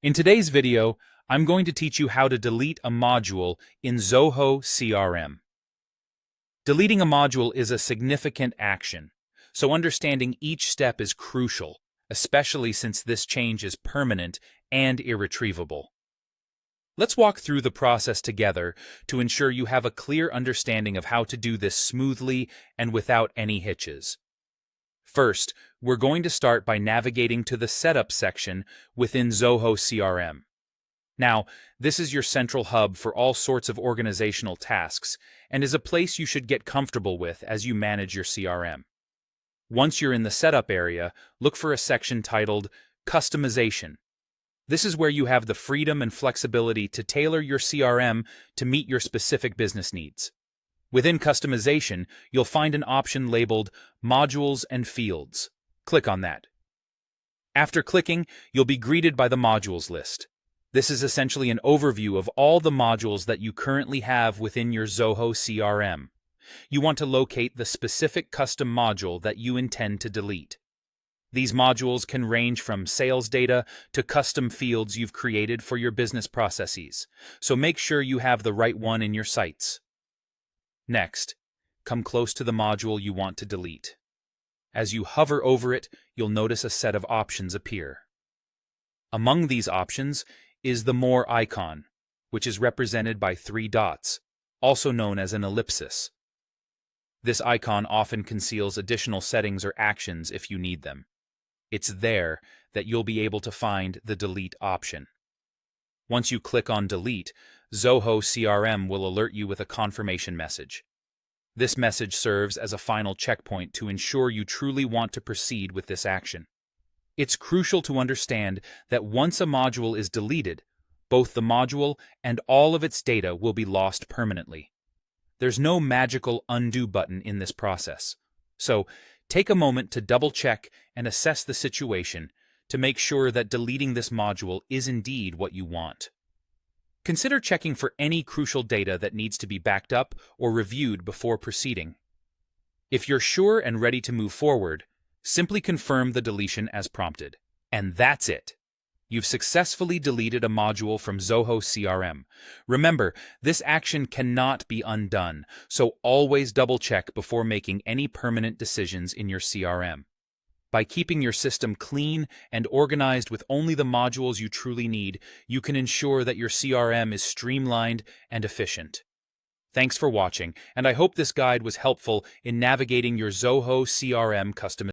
In today's video, I'm going to teach you how to delete a module in Zoho CRM. Deleting a module is a significant action, so understanding each step is crucial, especially since this change is permanent and irretrievable. Let's walk through the process together to ensure you have a clear understanding of how to do this smoothly and without any hitches. First, we're going to start by navigating to the Setup section within Zoho CRM. Now, this is your central hub for all sorts of organizational tasks and is a place you should get comfortable with as you manage your CRM. Once you're in the Setup area, look for a section titled Customization. This is where you have the freedom and flexibility to tailor your CRM to meet your specific business needs. Within Customization, you'll find an option labeled Modules and Fields. Click on that. After clicking, you'll be greeted by the modules list. This is essentially an overview of all the modules that you currently have within your Zoho CRM. You want to locate the specific custom module that you intend to delete. These modules can range from sales data to custom fields you've created for your business processes, so make sure you have the right one in your sites. Next, come close to the module you want to delete. As you hover over it, you'll notice a set of options appear. Among these options is the More icon, which is represented by 3 dots, also known as an ellipsis. This icon often conceals additional settings or actions if you need them. It's there that you'll be able to find the Delete option. Once you click on Delete, Zoho CRM will alert you with a confirmation message. This message serves as a final checkpoint to ensure you truly want to proceed with this action. It's crucial to understand that once a module is deleted, both the module and all of its data will be lost permanently. There's no magical undo button in this process, so take a moment to double-check and assess the situation to make sure that deleting this module is indeed what you want. Consider checking for any crucial data that needs to be backed up or reviewed before proceeding. If you're sure and ready to move forward, simply confirm the deletion as prompted. And that's it. You've successfully deleted a module from Zoho CRM. Remember, this action cannot be undone, so always double-check before making any permanent decisions in your CRM. By keeping your system clean and organized with only the modules you truly need, you can ensure that your CRM is streamlined and efficient. Thanks for watching, and I hope this guide was helpful in navigating your Zoho CRM customization.